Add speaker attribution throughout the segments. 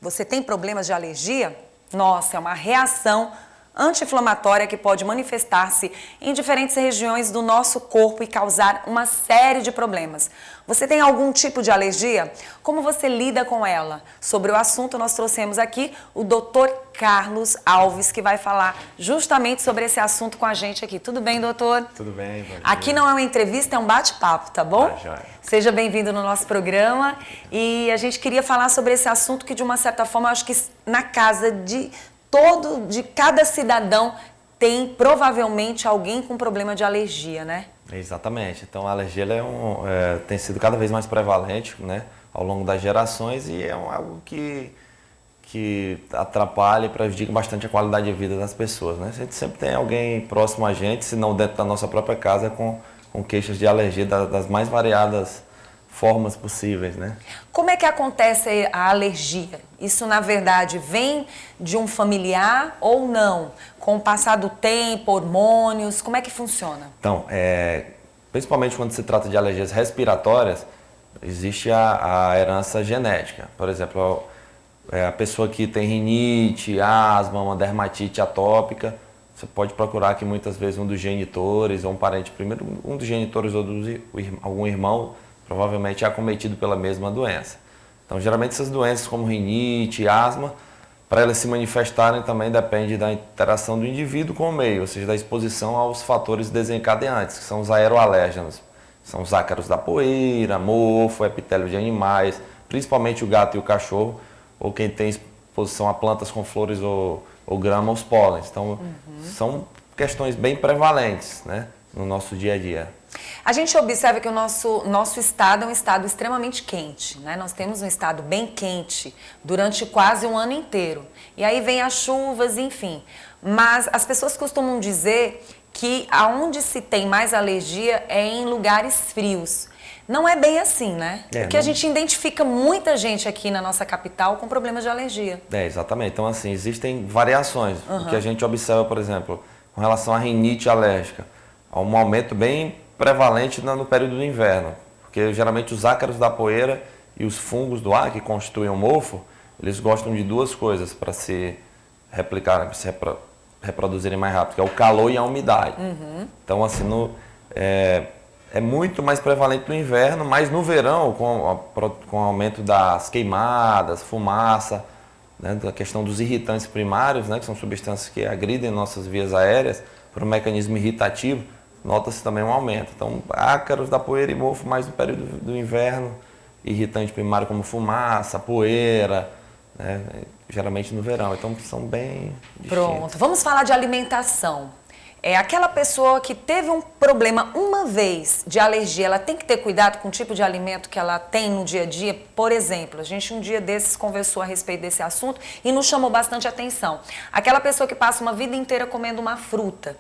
Speaker 1: Você tem problemas de alergia? Nossa, é uma reação anti-inflamatória que pode manifestar-se em diferentes regiões do nosso corpo e causar uma série de problemas. Você tem algum tipo de alergia? Como você lida com ela? Sobre o assunto, nós trouxemos aqui o Dr. Carlos Alves, que vai falar justamente sobre esse assunto com a gente aqui. Tudo bem, doutor?
Speaker 2: Tudo bem, bom dia.
Speaker 1: Aqui não é uma entrevista, é um bate-papo, tá bom?
Speaker 2: Joia.
Speaker 1: Seja bem-vindo no nosso programa. E a gente queria falar sobre esse assunto que, de uma certa forma, eu acho que na casa de cada cidadão tem provavelmente alguém com problema de alergia, né?
Speaker 2: Exatamente. Então a alergia ela tem sido cada vez mais prevalente, né, ao longo das gerações e é algo que atrapalha e prejudica bastante a qualidade de vida das pessoas, né? A gente sempre tem alguém próximo a gente, se não dentro da nossa própria casa, com queixas de alergia das mais variadas formas possíveis, né?
Speaker 1: Como é que acontece a alergia? Isso, na verdade, vem de um familiar ou não? Com o passar do tempo, hormônios, como é que funciona?
Speaker 2: Então, principalmente quando se trata de alergias respiratórias, existe a herança genética. Por exemplo, a pessoa que tem rinite, asma, uma dermatite atópica, você pode procurar que muitas vezes um dos genitores ou um parente primeiro, um dos genitores ou algum irmão, provavelmente é acometido pela mesma doença. Então, geralmente essas doenças como rinite, asma, para elas se manifestarem também depende da interação do indivíduo com o meio, ou seja, da exposição aos fatores desencadeantes, que são os aeroalérgenos. São os ácaros da poeira, mofo, epitélio de animais, principalmente o gato e o cachorro, ou quem tem exposição a plantas com flores ou grama, os pólens. Então, são questões bem prevalentes, né, no nosso dia a dia.
Speaker 1: A gente observa que o nosso estado é um estado extremamente quente, né? Nós temos um estado bem quente durante quase um ano inteiro. E aí vem as chuvas, enfim. Mas as pessoas costumam dizer que aonde se tem mais alergia é em lugares frios. Não é bem assim, né? Porque a gente identifica muita gente aqui na nossa capital com problemas de alergia.
Speaker 2: Exatamente. Então, assim, existem variações. O que a gente observa, por exemplo, com relação à rinite alérgica, há um aumento bem prevalente no período do inverno, porque geralmente os ácaros da poeira e os fungos do ar que constituem o mofo, eles gostam de duas coisas para se replicarem, para se reproduzirem mais rápido, que é o calor e a umidade. Então, assim, é muito mais prevalente no inverno, mas no verão, com o aumento das queimadas, fumaça, né, da questão dos irritantes primários, né, que são substâncias que agridem nossas vias aéreas por um mecanismo irritativo, nota-se também um aumento. Então, ácaros da poeira e mofo mais no período do inverno, irritante primário como fumaça, poeira, né, geralmente no verão. Então, são bem distintos.
Speaker 1: Pronto, vamos falar de alimentação. Aquela pessoa que teve um problema uma vez de alergia, ela tem que ter cuidado com o tipo de alimento que ela tem no dia a dia. Por exemplo, a gente um dia desses conversou a respeito desse assunto e nos chamou bastante atenção. Aquela pessoa que passa uma vida inteira comendo uma fruta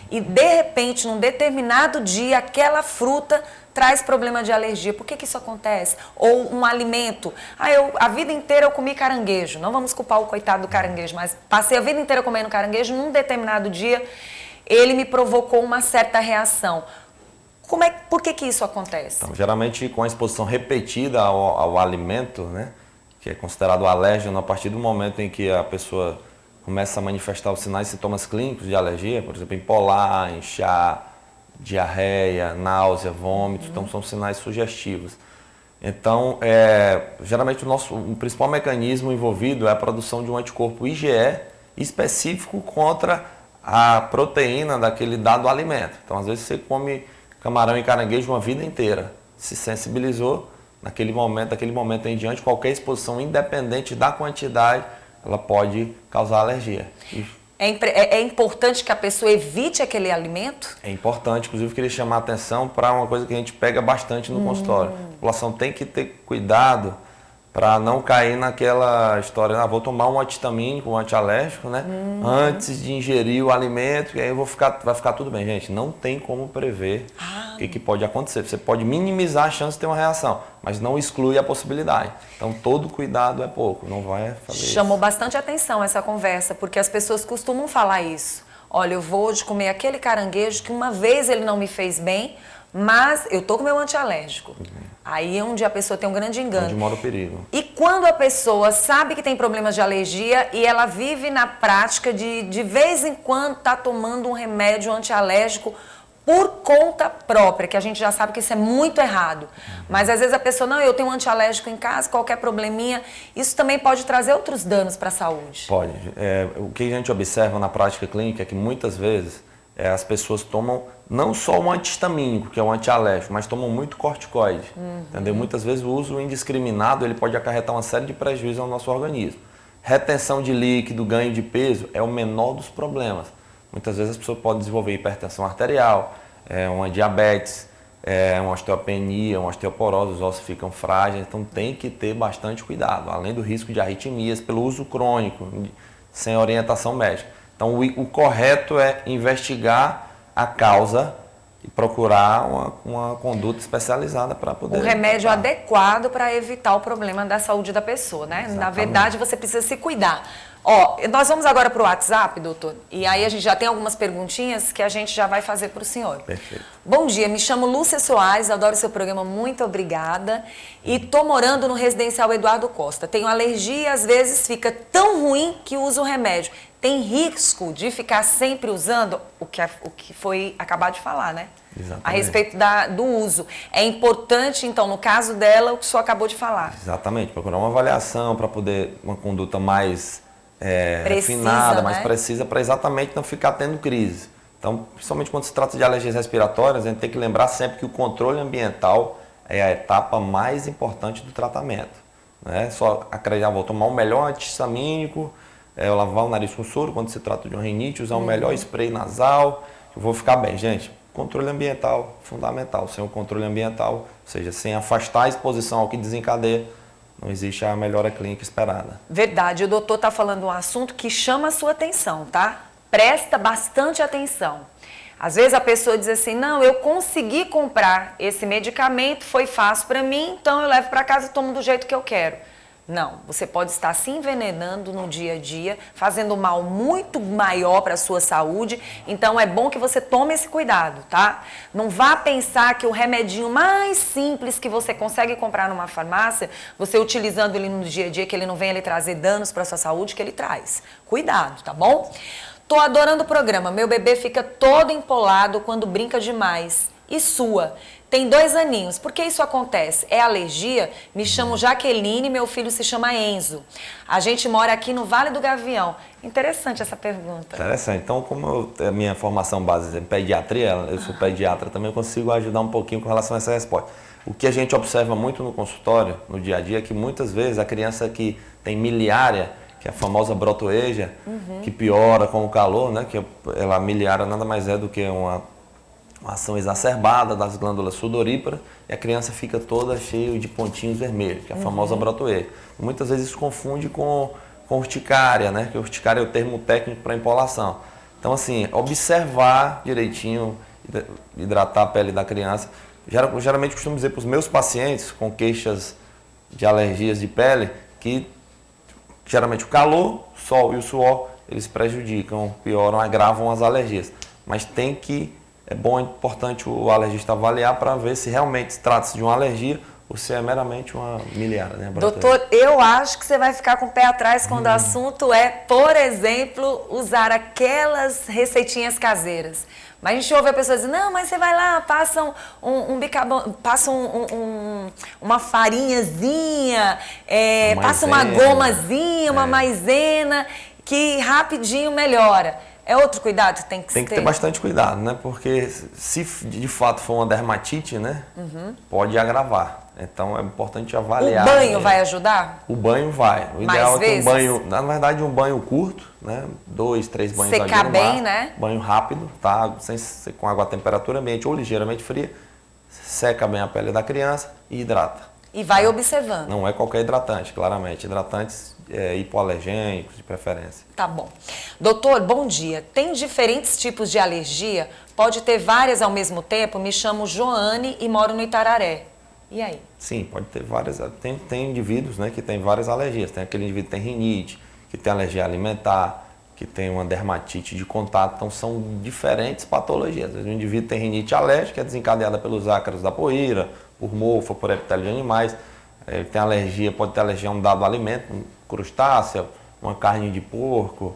Speaker 1: e, de repente, num determinado dia, aquela fruta traz problema de alergia. Por que isso acontece? Ou um alimento. A vida inteira eu comi caranguejo. Não vamos culpar o coitado do caranguejo, mas passei a vida inteira comendo caranguejo. Num determinado dia, ele me provocou uma certa reação. Por que isso acontece?
Speaker 2: Então, geralmente, com a exposição repetida ao alimento, né, que é considerado alérgeno, a partir do momento em que a pessoa começa a manifestar os sinais e sintomas clínicos de alergia, por exemplo, empolar, inchar, diarreia, náusea, vômito, então são sinais sugestivos. Então, geralmente o principal mecanismo envolvido é a produção de um anticorpo IgE específico contra a proteína daquele dado alimento. Então, às vezes você come camarão e caranguejo uma vida inteira, se sensibilizou, daquele momento em diante, qualquer exposição, independente da quantidade, ela pode causar alergia.
Speaker 1: É importante que a pessoa evite aquele alimento?
Speaker 2: É importante, inclusive queria chamar a atenção para uma coisa que a gente pega bastante no consultório. A população tem que ter cuidado para não cair naquela história, vou tomar um antihistamínico, um antialérgico, né? Antes de ingerir o alimento, e aí vai ficar tudo bem. Gente, não tem como prever o que pode acontecer. Você pode minimizar a chance de ter uma reação, mas não exclui a possibilidade. Então, todo cuidado é pouco, não vai fazer isso.
Speaker 1: Chamou bastante atenção essa conversa, porque as pessoas costumam falar isso. Olha, eu vou comer aquele caranguejo que uma vez ele não me fez bem, Mas eu tô com meu antialérgico. Aí é onde a pessoa tem um grande engano.
Speaker 2: Onde mora o perigo.
Speaker 1: E quando a pessoa sabe que tem problemas de alergia e ela vive na prática de vez em quando tá tomando um remédio antialérgico por conta própria, que a gente já sabe que isso é muito errado. Mas às vezes a pessoa, não, eu tenho um antialérgico em casa, qualquer probleminha, isso também pode trazer outros danos para a saúde.
Speaker 2: Pode. O que a gente observa na prática clínica é que muitas vezes as pessoas tomam não só um antihistamínico, que é o antialérgico, mas tomam muito corticoide. Entendeu? Muitas vezes o uso indiscriminado ele pode acarretar uma série de prejuízos ao nosso organismo. Retenção de líquido, ganho de peso é o menor dos problemas. Muitas vezes as pessoas podem desenvolver hipertensão arterial, uma diabetes, uma osteopenia, uma osteoporose, os ossos ficam frágeis, então tem que ter bastante cuidado, além do risco de arritmias pelo uso crônico, sem orientação médica. Então o correto é investigar a causa e procurar uma conduta especializada para poder...
Speaker 1: Um remédio adequado para evitar o problema da saúde da pessoa, né?
Speaker 2: Exatamente.
Speaker 1: Na verdade, você precisa se cuidar. Ó, nós vamos agora para o WhatsApp, doutor, e aí a gente já tem algumas perguntinhas que a gente já vai fazer para o senhor.
Speaker 2: Perfeito.
Speaker 1: Bom dia, me chamo Lúcia Soares, adoro seu programa, muito obrigada. E tô morando no residencial Eduardo Costa. Tenho alergia e às vezes fica tão ruim que uso o remédio. Tem risco de ficar sempre usando o que foi acabado de falar, né?
Speaker 2: Exatamente.
Speaker 1: A respeito do uso. É importante, então, no caso dela, o que o senhor acabou de falar.
Speaker 2: Exatamente, procurar uma avaliação para poder uma conduta mais
Speaker 1: Precisa,
Speaker 2: refinada,
Speaker 1: né?
Speaker 2: mais precisa, para exatamente não ficar tendo crise. Então, principalmente quando se trata de alergias respiratórias, a gente tem que lembrar sempre que o controle ambiental é a etapa mais importante do tratamento. Não é só acreditar, vou tomar o melhor antihistamínico, lavar o nariz com soro, quando se trata de uma rinite, usar o melhor spray nasal, eu vou ficar bem. Gente, controle ambiental fundamental. Sem o controle ambiental, ou seja, sem afastar a exposição ao que desencadeia, não existe a melhora clínica esperada.
Speaker 1: Verdade, o doutor está falando um assunto que chama a sua atenção, tá? Presta bastante atenção. Às vezes a pessoa diz assim, não, eu consegui comprar esse medicamento, foi fácil para mim, então eu levo para casa e tomo do jeito que eu quero. Não, você pode estar se envenenando no dia a dia, fazendo mal muito maior para a sua saúde, então é bom que você tome esse cuidado, tá? Não vá pensar que o remedinho mais simples que você consegue comprar numa farmácia, você utilizando ele no dia a dia, que ele não venha lhe trazer danos para a sua saúde, que ele traz. Cuidado, tá bom? Tô adorando o programa, meu bebê fica todo empolado quando brinca demais e sua. Tem 2 aninhos. Por que isso acontece? É alergia? Me chamo Jaqueline, meu filho se chama Enzo. A gente mora aqui no Vale do Gavião. Interessante essa pergunta.
Speaker 2: Interessante. Então, como a minha formação base é pediatria, eu sou pediatra também, eu consigo ajudar um pouquinho com relação a essa resposta. O que a gente observa muito no consultório, no dia a dia, é que muitas vezes a criança que tem miliária, que é a famosa brotoeja, que piora com o calor, né? Que a miliária nada mais é do que uma ação exacerbada das glândulas sudoríparas e a criança fica toda cheia de pontinhos vermelhos, que é a famosa brotoeja. Muitas vezes isso confunde com urticária, né? Que urticária é o termo técnico para empolação. Então, assim, observar direitinho, hidratar a pele da criança. Geralmente costumo dizer para os meus pacientes com queixas de alergias de pele que geralmente o calor, o sol e o suor, eles prejudicam, pioram, agravam as alergias. Mas é importante o alergista avaliar para ver se realmente se trata de uma alergia ou se é meramente uma miliária, né?
Speaker 1: Doutor, eu acho que você vai ficar com o pé atrás quando o assunto é, por exemplo, usar aquelas receitinhas caseiras. Mas a gente ouve a pessoa dizer, não, mas você vai lá, passa uma farinhazinha, passa uma gomazinha, uma maisena, que rapidinho melhora. É outro cuidado que tem que ter?
Speaker 2: Tem que ter bastante cuidado, né? Porque se de fato for uma dermatite, né? Pode agravar. Então é importante avaliar.
Speaker 1: O banho vai ajudar?
Speaker 2: O banho vai. O ideal é que um banho, na verdade, um banho curto, né? 2, 3 banhos ao dia
Speaker 1: secar
Speaker 2: no
Speaker 1: bem,
Speaker 2: máximo.
Speaker 1: né?
Speaker 2: Banho rápido, tá? Sem ser com água a temperatura ambiente ou ligeiramente fria. Seca bem a pele da criança e hidrata.
Speaker 1: E vai observando.
Speaker 2: Não é qualquer hidratante, claramente. Hidratantes hipoalergênicos, de preferência.
Speaker 1: Tá bom. Doutor, bom dia. Tem diferentes tipos de alergia? Pode ter várias ao mesmo tempo? Me chamo Joane e moro no Itararé. E aí?
Speaker 2: Sim, pode ter várias. Tem indivíduos, né, que tem várias alergias. Tem aquele indivíduo que tem rinite, que tem alergia alimentar, que tem uma dermatite de contato, então são diferentes patologias. O indivíduo tem rinite alérgica, que é desencadeada pelos ácaros da poeira, por mofo, por epitélio de animais. Ele tem alergia, pode ter alergia a um dado alimento, um crustáceo, uma carne de porco,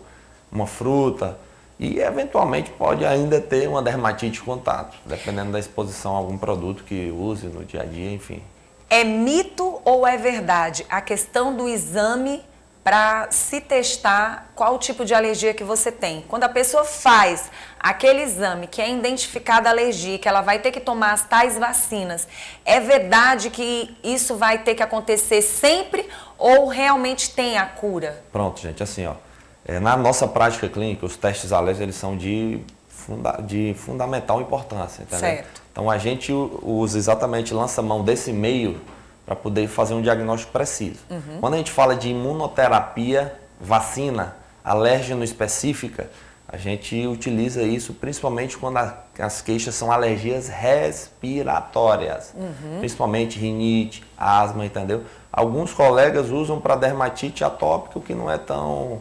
Speaker 2: uma fruta. E eventualmente pode ainda ter uma dermatite de contato, dependendo da exposição a algum produto que use no dia a dia, enfim.
Speaker 1: É mito ou é verdade a questão do exame para se testar qual tipo de alergia que você tem? Quando a pessoa faz aquele exame que é identificada a alergia, que ela vai ter que tomar as tais vacinas, é verdade que isso vai ter que acontecer sempre ou realmente tem a cura?
Speaker 2: Pronto, gente, assim, ó, na nossa prática clínica, os testes alérgicos eles são de fundamental importância, entendeu?
Speaker 1: Certo.
Speaker 2: Então a gente usa exatamente, lança mão desse meio para poder fazer um diagnóstico preciso. Quando a gente fala de imunoterapia, vacina, alérgeno específica, a gente utiliza isso principalmente quando as queixas são alergias respiratórias, principalmente rinite, asma, entendeu? Alguns colegas usam para dermatite atópica, o que não é tão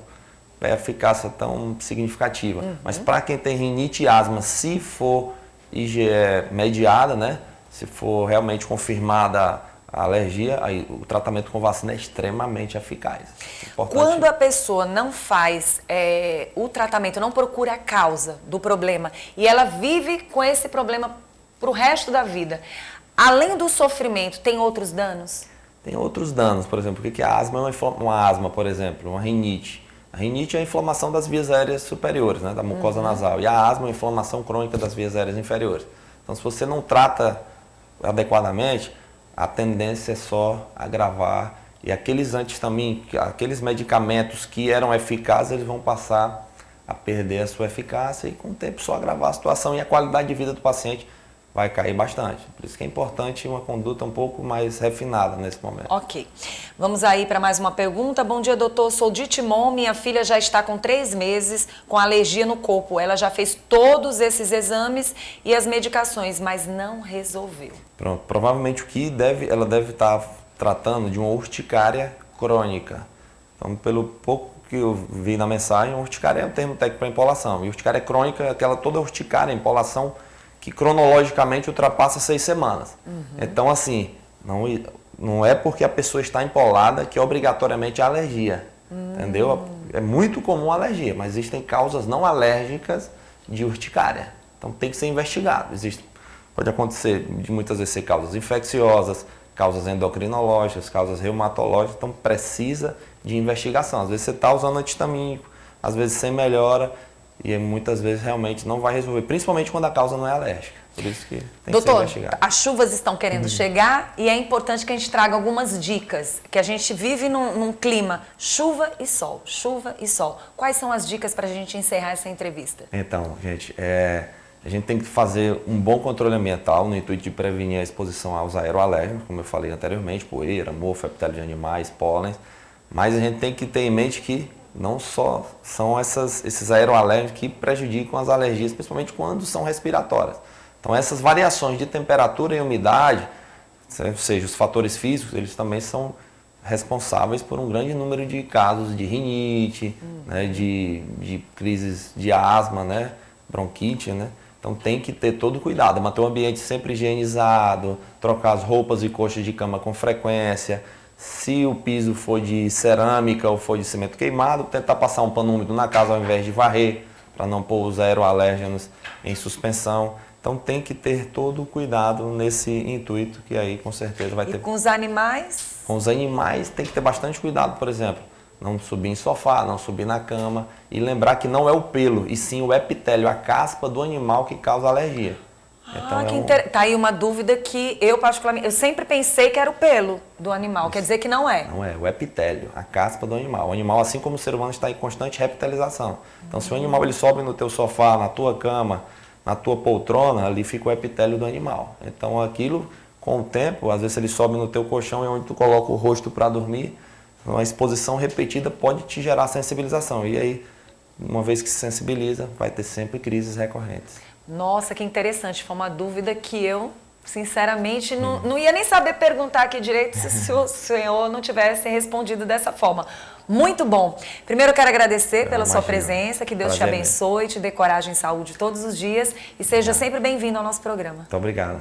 Speaker 2: eficácia tão significativa. Mas para quem tem rinite e asma, se for IgE mediada, né? Se for realmente confirmada a alergia, aí o tratamento com vacina é extremamente eficaz. Importante.
Speaker 1: Quando a pessoa não faz o tratamento, não procura a causa do problema e ela vive com esse problema para o resto da vida, além do sofrimento, tem outros danos?
Speaker 2: Tem outros danos, por exemplo, o que é a asma? Uma asma, por exemplo, uma rinite. A rinite é a inflamação das vias aéreas superiores, né, da mucosa nasal. E a asma é a inflamação crônica das vias aéreas inferiores. Então, se você não trata adequadamente, a tendência é só agravar. E aqueles antihistamínicos, aqueles medicamentos que eram eficazes, eles vão passar a perder a sua eficácia e com o tempo só agravar a situação e a qualidade de vida do paciente vai cair bastante. Por isso que é importante uma conduta um pouco mais refinada nesse momento.
Speaker 1: Ok. Vamos aí para mais uma pergunta. Bom dia, doutor. Sou de Timon. Minha filha já está com 3 meses com alergia no corpo. Ela já fez todos esses exames e as medicações, mas não resolveu.
Speaker 2: Pronto. Provavelmente ela deve estar tratando de uma urticária crônica. Então, pelo pouco que eu vi na mensagem, urticária é um termo técnico para empolação. E urticária crônica é aquela toda urticária, empolação, que cronologicamente ultrapassa 6 semanas. Então, assim, não é porque a pessoa está empolada que obrigatoriamente é alergia, entendeu? É muito comum a alergia, mas existem causas não alérgicas de urticária. Então, tem que ser investigado. Pode acontecer de muitas vezes ser causas infecciosas, causas endocrinológicas, causas reumatológicas, então precisa de investigação. Às vezes você está usando antihistamínico, às vezes sem melhora, e muitas vezes realmente não vai resolver, principalmente quando a causa não é alérgica. Por isso que tem que ser investigado.
Speaker 1: Doutor, as chuvas estão querendo chegar e é importante que a gente traga algumas dicas, que a gente vive num clima chuva e sol, chuva e sol. Quais são as dicas para a gente encerrar essa entrevista?
Speaker 2: Então, gente, a gente tem que fazer um bom controle ambiental no intuito de prevenir a exposição aos aeroalérgenos, como eu falei anteriormente, poeira, mofo, epitélio de animais, pólen. Mas a gente tem que ter em mente que não só são esses aeroalérgenos que prejudicam as alergias, principalmente quando são respiratórias. Então essas variações de temperatura e umidade, ou seja, os fatores físicos, eles também são responsáveis por um grande número de casos de rinite, né, de crises de asma, né, bronquite, né? Então tem que ter todo cuidado, manter o ambiente sempre higienizado, trocar as roupas e coxas de cama com frequência. Se o piso for de cerâmica ou for de cimento queimado, tentar passar um pano úmido na casa ao invés de varrer, para não pôr os aeroalérgenos em suspensão. Então tem que ter todo o cuidado nesse intuito, que aí com certeza vai ter.
Speaker 1: E com os animais?
Speaker 2: Com os animais tem que ter bastante cuidado, por exemplo, não subir em sofá, não subir na cama e lembrar que não é o pelo, e sim o epitélio, a caspa do animal que causa alergia. Então,
Speaker 1: Tá aí uma dúvida que eu particularmente, eu sempre pensei que era o pelo do animal, quer dizer que não é?
Speaker 2: Não é, o epitélio, a caspa do animal. O animal, assim como o ser humano, está em constante reptilização. Então, se o animal ele sobe no teu sofá, na tua cama, na tua poltrona, ali fica o epitélio do animal. Então, aquilo, com o tempo, às vezes ele sobe no teu colchão, é onde tu coloca o rosto para dormir, uma exposição repetida pode te gerar sensibilização. E aí, uma vez que se sensibiliza, vai ter sempre crises recorrentes.
Speaker 1: Nossa, que interessante. Foi uma dúvida que eu Sinceramente, não ia nem saber perguntar aqui direito se o senhor não tivesse respondido dessa forma. Muito bom. Primeiro, eu quero agradecer pela sua presença, que Deus te abençoe, te dê coragem e saúde todos os dias e seja sempre bem-vindo ao nosso programa.
Speaker 2: Muito obrigado.